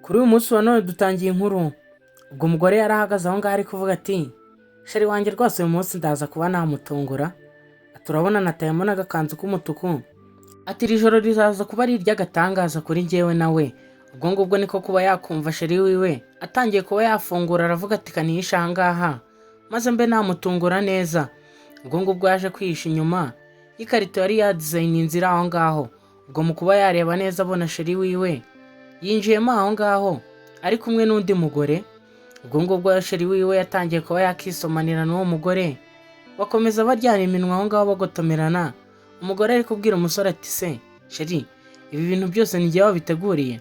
Kuri uyu munsi wa none dutangiye inkuru. Ubwo umugore yarahagaze aho ngaho ari kuvuga ati sheri wanjye rwose uyu munsi ndaza kuba namutungura. Turabona natayemo n'agakanzu k'umutuku. Ati iri joro rizaza kuba ari iry'agatangaza kuri njyewe nawe. Ubwo ngubwo niko kuba yakumva sheri wiwe atangiye kuba yafungura aravuga ati kanihisha aha ngaha maze mbe namutungura neza. Ubwo ngubwo yaje kwihisha inyuma y'ikarito yari yadizayininze iri aho ngaho. Ubwo mu kuba yareba neza abona sheri wiwe yinjiyemo aho ngaho ari kumwe n'undi mugore. Ubwo ngubwo sheri wiwe yatangiye kuba yakisomanira n'uwo mugore, bakomeza baryana iminwa aho ngaho bagotomerana. Umugore ari kubwira umusore ati se sheri, ibi bintu byose ni jyewe wabiteguriye?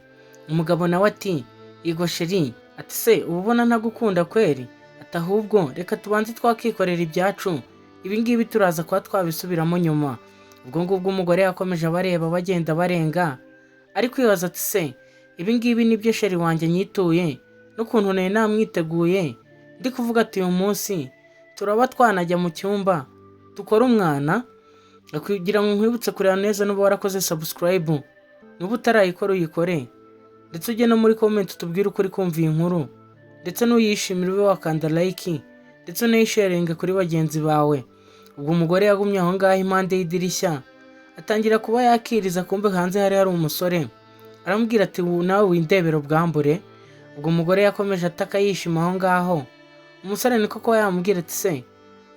Umugabo nawe ati yego sheri. Ati se uba ubona ntagukunda kweri? Ati ahubwo reka tubanze twakikorera ibyacu, ibi ngibi turaza kuba twabisubiramo nyuma. Ubwo ngubwo umugore yakomeje abareba bagenda barenga ari kwibaza ati se ibi ngibi nibyo sheri wanjye nyituye n'ukuntu nari namwiteguye ndi kuvuga ati uyu munsi turaba twanajya mu cyumba dukora umwana. Kugira ngo nkwibutse kureba neza nuba warakoze subscribe, nuba utarayikora uyikore, ndetse ujye no muri comment tubwire uko uri kumva iyi nkuru, ndetse n'uyishimira ube wakanda like, ndetse unayisharinge kuri bagenzi bawe. Ubwo umugore yagumye aho ngaho impande y'idirishya atangira kuba yakiriza, kumbe hanze hari umusore aramubwira ati nawe windebera ubwambure. Ubwo umugore yakomeje ataka yishima aho ngaho. Umusore niko kuba yamubwira ati se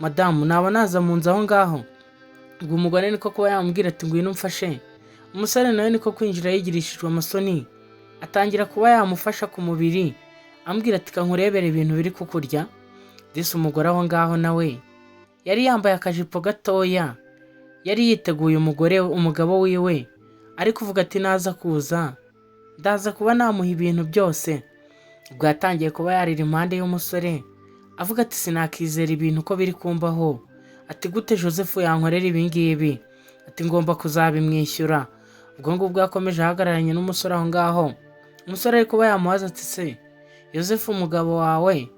madamu naba naza mu nzu aho ngaho? Ubwo umugore niko kuba yamubwira ati ngwino umfashe. Umusore nawe niko kwinjira yigirishijwe amasoni atangira kuba yamufasha ku mubiri ambwira ati kankurebere ibintu biri kukurya. Disi umugore aho ngaho nawe yari yambaye akajipo gatoya, yari yiteguye umugabo wiwe ari kuvuga ati naza kuza ndaza kuba namuha ibintu byose. Ubwo yatangiye kuba yarira impande y'umusore avuga ati sinakizera ibintu ko biri kumbaho. Ati gute Joseph yankorera ibi ngibi? Ati ngomba kuzabimwishyura. Ubwo ngubwo yakomeje ahagararanye n'umusore aho ngaho. Umusore ari kuba yamubaza ati se Joseph umugabo wawe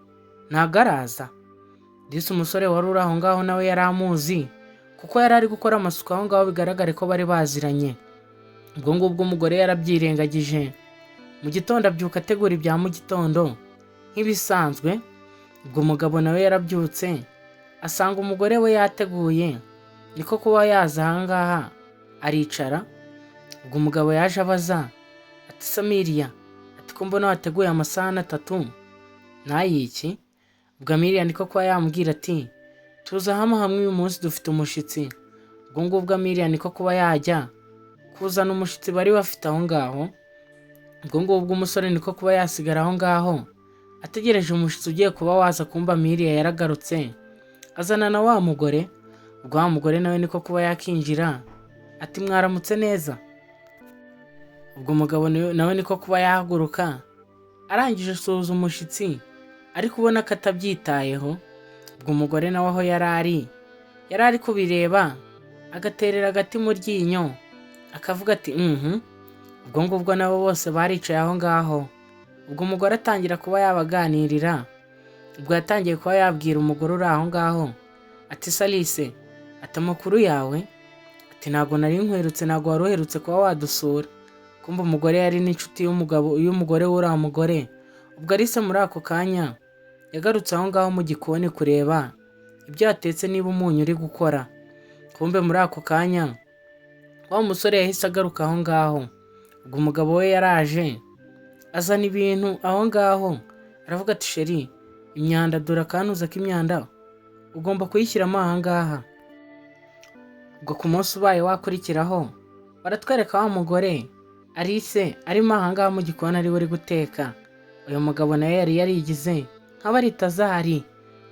ntago araza? Disi umusore wari uri aho ngaho nawe yari amuzi kuko yari ari gukora amasuku aho ngaho, bigaragare ko bari baziranye. Ubwo ngubwo umugore yarabyirengagije. Mu gitondo abyuka ategura ibya mu gitondo nk'ibisanzwe. Ubwo umugabo nawe yarabyutse asanga umugore we yateguye, niko kuba yaza aha ngaha aricara. Ubwo umugabo yaje abaza ati Samiriya, ati ko mbona wateguye amasahani 3 n'ayiki? Ubwo Amiriya niko kuba yamubwira ati tuza hamwe uyu munsi dufite umushitsi. Ubwo ngubwo Amiriya niko kuba yajya kuzana umushitsi bari bafite aho ngaho. Ubwo ngubwo umusore niko kuba yasigara aho ngaho ategereje umushitsi ugiye kuba waza, kumba Amiriya yaragarutse azana na wa mugore. Ubwo wa mugore nawe niko kuba yakinjira ati mwaramutse neza. Ubwo umugabo nawe niko kuba yahaguruka arangije asuhuza umushitsi ari kubona ko atabyitayeho. Ubwo umugore nawe aho yari ari kubireba agaterera agati mu ryinyo akavuga ati Ubwo ngubwo nabo bose baricaye aho ngaho. Ubwo umugore atangira kuba yabaganirira. Ubwo yatangiye kuba yabwira umugore uri aho ngaho ati Salise, ati amakuru yawe? Ati ntago nari nkwerutse, ntago wari uherutse kuba wadusura. Kumva umugore yari n'inshuti y'umugore w'uriya mugore. Ubwo Alice muri ako kanya yagarutse aho ngaho mu gikoni kureba ibyo yatetse niba umunyu uri gukora. Kumbe muri ako kanya wa musore yahise agaruka aho ngaho. Ubwo umugabo we yaraje azana ibintu aho ngaho aravuga ati sheri, imyanda dore akanuza k'imyanda ugomba kuyishyiramo aha ngaha. Ubwo ku munsi ubaye wakurikiraho baratwereka wa mugore Alice arimo aha ngaha mu gikoni ari we uri guteka. Uyu mugabo nawe yari yarigize nk'abari Tazari.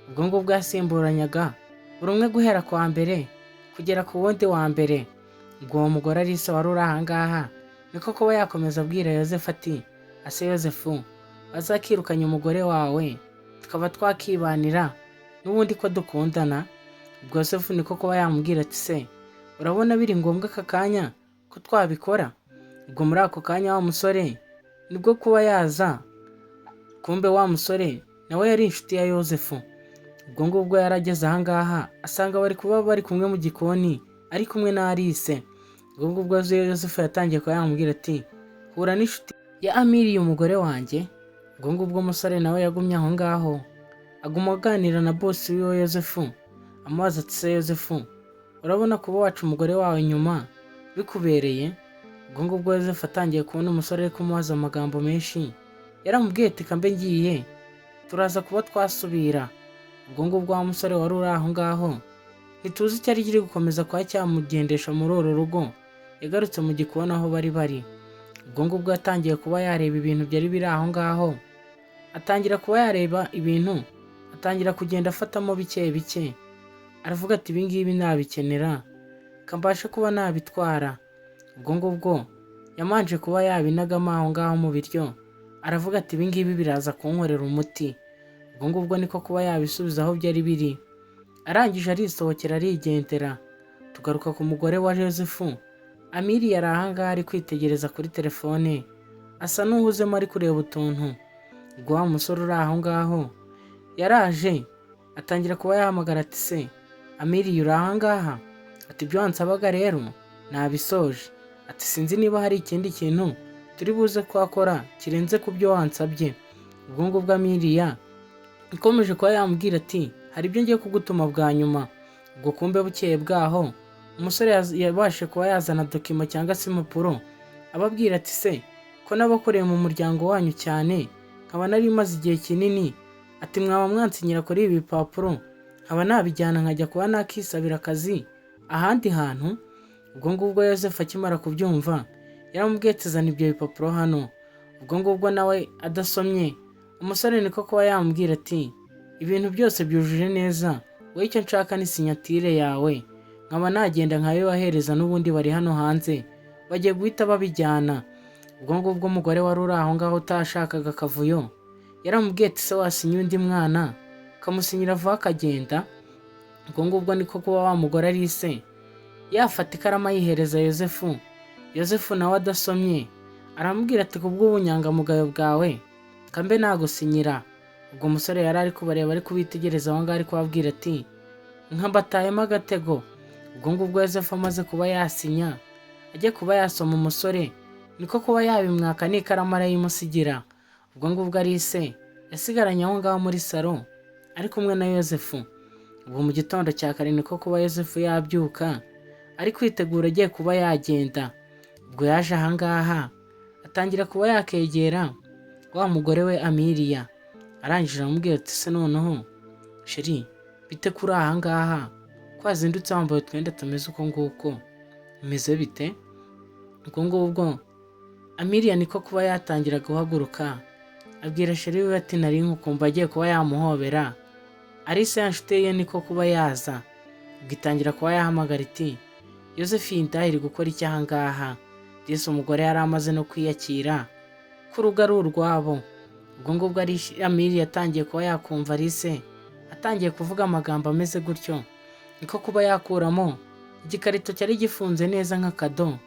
Ubwo ngubwo yasimburanyaga buri umwe guhera ku wa mbere kugera ku wundi wa mbere. Ubwo uwo mugore Alice wari uri aha ngaha niko kuba yakomeza abwira Yozefu ati ase Yozefu, bazakirukanye umugore wawe tukaba twakibanira n'ubundi ko dukundana. Ubwo Yozefu niko kuba yamubwira ati se urabona biri ngombwa aka kanya ko twabikora? Ubwo muri ako kanya wa musore nibwo kuba yaza, kumbe wa musore nawe yari inshuti ya Yozefu. Ubwo ngubwo yarageze aha ngaha asanga bari kumwe mu gikoni ari kumwe na Alice. Ubwo ngubwo Yozefu yatangiye kuba yamubwira ati hura n'inshuti ya Amiriya umugore wanjye. Ubwo ngubwo umusore nawe yagumye aho ngaho aguma aganira na bosi wiwe Yozefu, amubaza ati se Yozefu, urabona kuba waca umugore wawe nyuma bikubereye? Ubwo ngubwo Yozefu atangiye kubona umusore ari kumubaza amagambo menshi, yaramubwiye ati kambe ngiye turaza kuba twasubira. Ubwo ngubwo wa musore wari uri aho ngaho ntituzi icyari kiri gukomeza kuba cyamugendesha muri uru rugo, yagarutse mu gikoni aho bari. Ubwo ngubwo yatangiye kuba yareba ibintu byari biri aho ngaho, atangira kuba yareba ibintu, atangira kugenda afatamo bike bike, aravuga ati ibi ngibi nabikenera kambashe kuba nabitwara. Ubwo ngubwo yamanje kuba yabinagamo aho ngaho mu biryo, aravuga ati ibi ngibi biraza kunkorera umuti. Ubwo ngubwo niko kuba yabisubiza aho byari biri, arangije arisohokera arigendera. Tugaruka ku mugore wa Yozefu. Amiriya ari aha ngaha ari kwitegereza kuri telefone, asa n'uhuzemo ari kureba utuntu. Ubwo wa musore uri aho ngaho yaraje atangira kuba yahamagara ati se Amiriya uri aha ngaha? Ati ibyo wansabaga rero nabisoje. Ati sinzi niba hari ikindi kintu turi buze kwakora kirenze ku byo wansabye. Ubwo ngubwo Amiriya ikomeje kuba yamubwira ati hari ibyo ngiye kugutuma bwa nyuma. Ubwo kumbe bukeye bwaho umusore yabashe kuba yazana dokima cyangwa se impapuro, ababwira ati se ko nabakoreye mu muryango wanyu cyane, nkaba nari maze igihe kinini, ati mwaba mwansinyira kuri ibi bipapuro nkaba nabijyana nkajya kuba nakisabira akazi ahandi hantu. Ubwo ngubwo Yozefu akimara kubyumva yaramubwiye ati zana ibyo bipapuro hano. Ubwo ngubwo nawe adasomye, umusore niko kuba yamubwira ati ibintu byose byujuje neza, wowe icyo nshaka ni sinyatire yawe, nkaba nagenda nkabibahereza n'ubundi bari hano hanze bagiye guhita babijyana. Ubwo ngubwo umugore wari uri aho ngaho utashakaga akavuyo yaramubwiye ati se wasinye undi mwana kamusinyira vuba akagenda. Ubwo ngubwo niko kuba wa mugore ari se yafata ikaramu ayihereza Yozefu. Yozefu nawe adasomye aramubwira ati kubw'ubunyangamugayo bwawe kambe nagusinyira. Ubwo umusore yari ari kubareba ari kubitegereza aho ngaho ari kubabwira ati nkabatayemo agatego. Ubwo ngubwo Yozefu amaze kuba yasinya ajya kuba yasoma umusore niko kuba yabimwaka n'ikaramu arayimusigira. Ubwo ngubwo ari se yasigaranye aho ngaho muri salo ari kumwe na Yozefu. Ubwo mu gitondo cya kare niko kuba Yozefu yabyuka ari kwitegura agiye kuba yagenda. Ubwo yaje aha ngaha atangira kuba yakegera wa mugore we Amiriya, arangije aramubwira ati se noneho sheri bite kuri aha ngaha ko wazindutse wambaye utwenda tumeze uko nguko, umeze bite? Ubwo ngubwo Amiriya niko kuba yatangira guhaguruka abwira sheri we ati nari nkukumva agiye kuba yamuhobera. Arise yanshuti ye niko kuba yaza, ubwo itangira kuba yahamagara iti Yozefu iri gukora iki aha ngaha? Yesu umugore yari amaze no kwiyakira ku rugo ari urwabo. Ubwo ngubwo Amiriya yatangiye kuba yakumva Arise atangiye kuvuga amagambo ameze gutyo, niko kuba yakuramo igikarito cyari gifunze neza nk'akado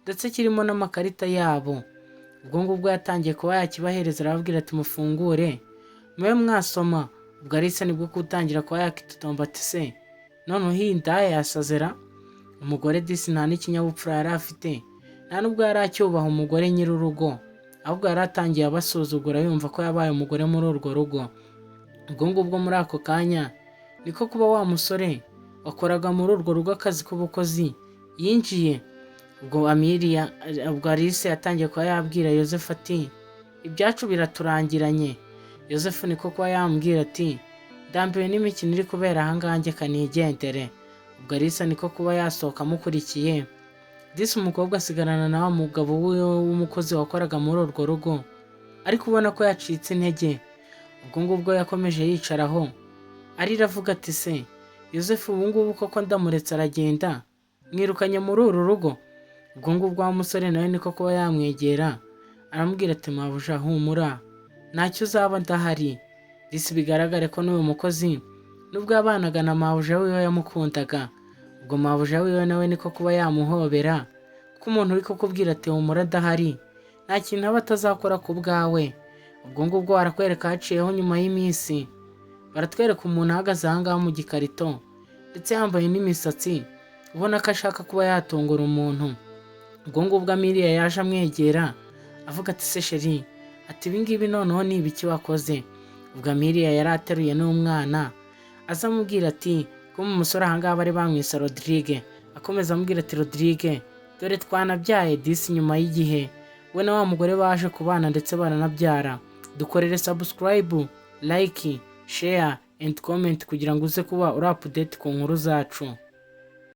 ndetse kirimo n'amakarita yabo. Ubwo ngubwo yatangiye kuba yakibahereza arababwira ati mufungure mube mwasoma. Ubwo Arise nibwo kutangira kuba yakitotomba ati se noneho iyi ndaya yasazera. Umugore disi nta n'ikinyabupfura yari afite, nta nubwo yari acyubaha umugore nyir'urugo, ahubwo yari atangiye abasuzugura yumva ko yabaye umugore muri urwo rugo. Ubwo ngubwo muri ako kanya niko kuba wa musore wakoraga muri urwo rugo akazi k'ubukozi yinjiye. Ubwo Arise yatangiye kuba yabwira Yozefu ati ibyacu biraturangiranye. Yozefu niko kuba yamubwira ati ndambiwe n'imikino iri kubera aha ngaha njye kanigendere. Ubwo Arise niko kuba yasohoka amukurikiye. Disi umukobwa asigarana na wa mugabo w'umukozi wakoraga muri urwo rugo ariko ubona ko yacitse intege. Ubwo ngubwo yakomeje yicaraho arira avuga ati se Yozefu ubu ngubu koko ndamuretse aragenda mwirukanye muri uru rugo? Ubwo ngubwo wa musore nawe niko kuba yamwegera aramubwira ati mabuja humura ntacyo uzaba ndahari. Disi bigaragare ko n'uyu mukozi nubwo yabanaga na mabuja wiwe yamukundaga. Ubwo mabuja wiwe nawe niko kuba yamuhobera ko umuntu uri kukubwira ati humura ndahari nta kintu aba atazakora ku bwawe. Ubwo ngubwo barakwereka haciyeho nyuma y'iminsi baratwereka umuntu ahagaze aha ngaha mu gikarito ndetse yambaye n'imisatsi ubona ko ashaka kuba yatungura umuntu. Ubwo ngubwo Amiriya yaje amwegera avuga ati se sheri, ati ibingibi noneho ni ibiki wakoze? ubwo Amiriya yari ateruye n'umwana aza amubwira ati ko mu musore ahangaha bari bamwise Rodrigue, akomeza amubwira ati Rodrigue dore twanabyaye disi nyuma y'igihe, we na wa mugore baje kubana ndetse baranabyara. Dukorere subscribe, like, share and comment kugira ngo uze kuba uri update ku nkuru zacu.